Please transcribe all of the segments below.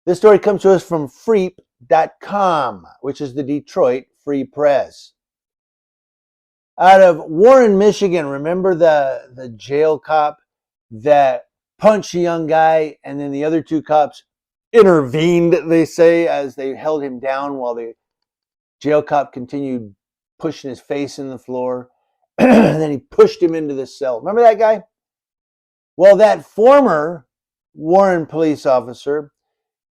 This story comes to us from freep.com, which is the Detroit Free Press. Out of Warren, Michigan, remember the jail cop that punched a young guy and then the other two cops intervened, they say, as they held him down while the jail cop continued pushing his face in the floor. And then he pushed him into the cell. Remember that guy? Well, that former Warren police officer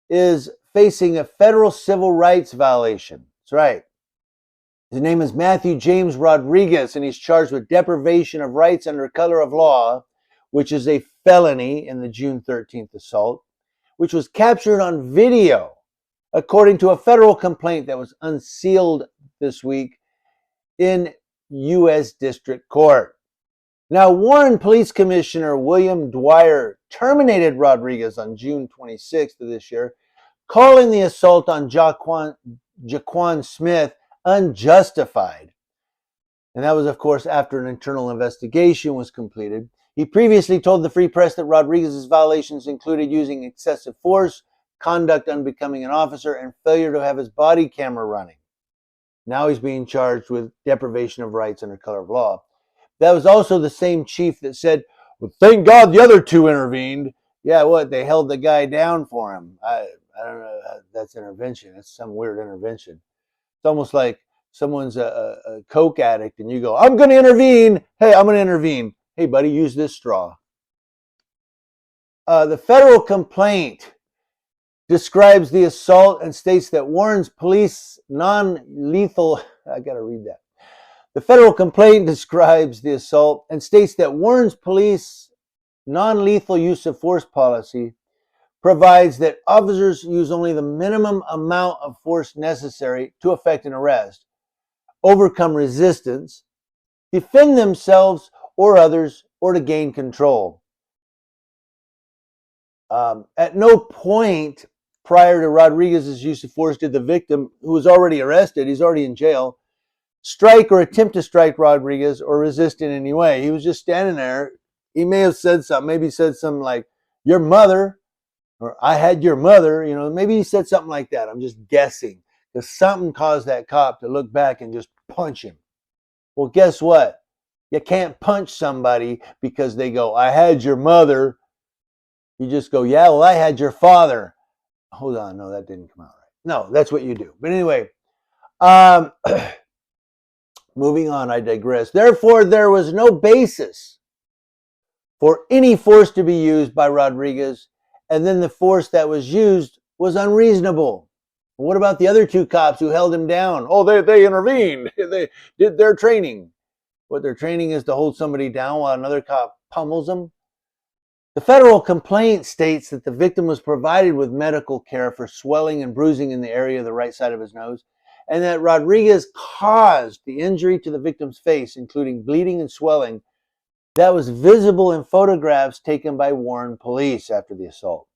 is facing a federal civil rights violation. That's right. His name is Matthew James Rodriguez, and he's charged with deprivation of rights under color of law, which is a felony in the June 13th assault, which was captured on video, according to a federal complaint that was unsealed this week in U.S. District Court. Now, Warren Police Commissioner William Dwyer terminated Rodriguez on June 26th of this year, calling the assault on Jaquan Smith unjustified. And that was, of course, after an internal investigation was completed. He previously told the Free Press that Rodriguez's violations included using excessive force, conduct unbecoming an officer, and failure to have his body camera running. Now he's being charged with deprivation of rights under color of law. That was also the same chief that said, well, thank God the other two intervened. Yeah, what? They held the guy down for him. I don't know. That's intervention. That's some weird intervention. It's almost like someone's a coke addict and you go, I'm going to intervene. Hey, I'm going to intervene. Hey, buddy, use this straw. The federal complaint describes the assault and states that Warren's police non-lethal, I got to read that. The federal complaint describes the assault and states that Warren's police non-lethal use of force policy provides that officers use only the minimum amount of force necessary to effect an arrest, overcome resistance, defend themselves or others, or to gain control. At no point prior to Rodriguez's use of force did the victim, who was already arrested, he's already in jail, strike or attempt to strike Rodriguez or resist in any way. He was just standing there. He may have said something. Maybe he said something like, your mother, or I had your mother. You know, maybe he said something like that. I'm just guessing. Because something caused that cop to look back and just punch him. Well, guess what? You can't punch somebody because they go, I had your mother. You just go, yeah, well, I had your father. Hold on. No, that didn't come out right. No, that's what you do. But anyway, moving on, I digress. Therefore, there was no basis for any force to be used by Rodriguez, and then the force that was used was unreasonable. What about the other two cops who held him down? Oh, they intervened. They did their training. What their training is to hold somebody down while another cop pummels them. The federal complaint states that the victim was provided with medical care for swelling and bruising in the area of the right side of his nose, and that Rodriguez caused the injury to the victim's face, including bleeding and swelling, that was visible in photographs taken by Warren police after the assault.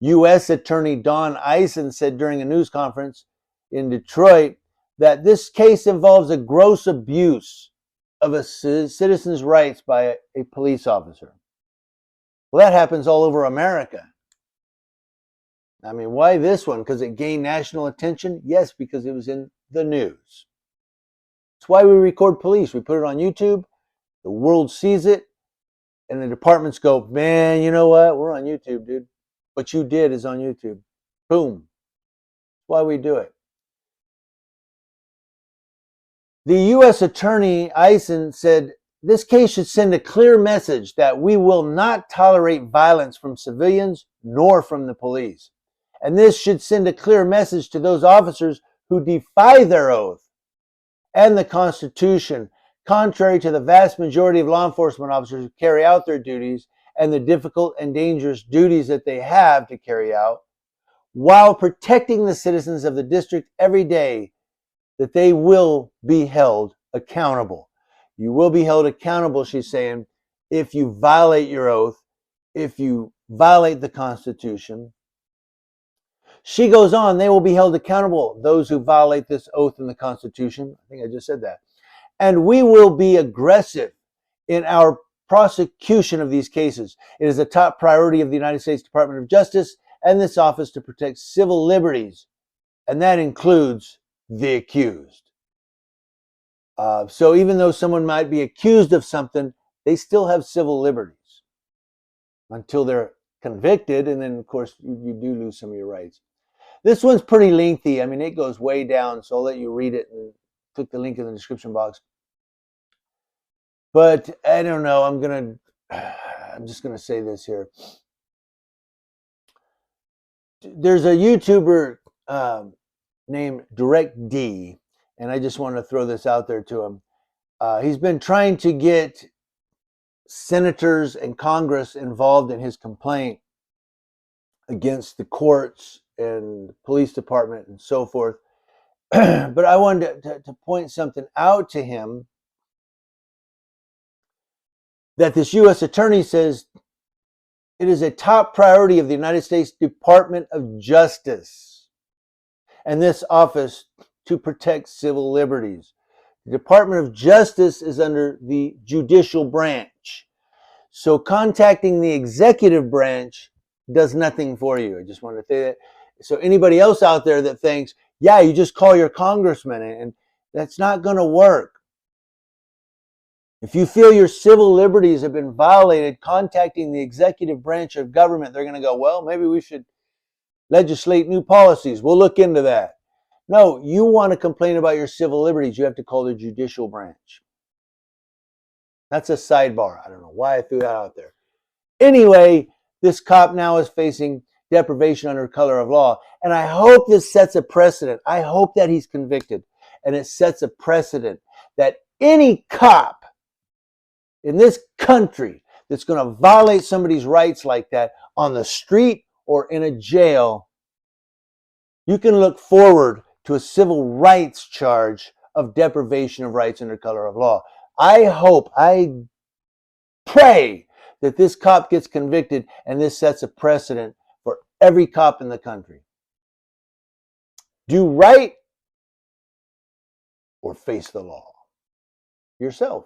U.S. Attorney Don Eisen said during a news conference in Detroit that this case involves a gross abuse of a citizen's rights by a police officer. Well, that happens all over America. I mean, why this one? Because it gained national attention? Yes, because it was in the news. That's why we record police. We put it on YouTube. The world sees it. And the departments go, man, you know what? We're on YouTube, dude. What you did is on YouTube. Boom. That's why we do it. The U.S. Attorney Eisen said, this case should send a clear message that we will not tolerate violence from civilians nor from the police. And this should send a clear message to those officers who defy their oath and the Constitution, contrary to the vast majority of law enforcement officers who carry out their duties and the difficult and dangerous duties that they have to carry out, while protecting the citizens of the district every day, that they will be held accountable. You will be held accountable, she's saying, if you violate your oath, if you violate the Constitution. She goes on, they will be held accountable, those who violate this oath in the Constitution. I think I just said that. And we will be aggressive in our prosecution of these cases. It is a top priority of the United States Department of Justice and this office to protect civil liberties, and that includes the accused. So even though someone might be accused of something, they still have civil liberties until they're convicted, and then, of course, you do lose some of your rights. This one's pretty lengthy. I mean, it goes way down, so I'll let you read it and click the link in the description box. But I don't know. I'm just gonna say this here. There's a YouTuber named Direct D, and I just want to throw this out there to him. He's been trying to get senators and Congress involved in his complaint against the courts and police department and so forth. But I wanted to point something out to him, that this U.S. attorney says it is a top priority of the United States Department of Justice and this office to protect civil liberties. The Department of Justice is under the judicial branch. So contacting the executive branch does nothing for you. I just want to say that. So anybody else out there that thinks, yeah, you just call your congressman, and that's not going to work. If you feel your civil liberties have been violated, contacting the executive branch of government, they're going to go, well, maybe we should legislate new policies. We'll look into that. No, you want to complain about your civil liberties, you have to call the judicial branch. That's a sidebar. I don't know why I threw that out there. Anyway, this cop now is facing deprivation under color of law. And I hope this sets a precedent. I hope that he's convicted. And it sets a precedent that any cop in this country that's going to violate somebody's rights like that on the street or in a jail, you can look forward to a civil rights charge of deprivation of rights under color of law. I pray that this cop gets convicted and this sets a precedent for every cop in the country. Do right or face the law yourself.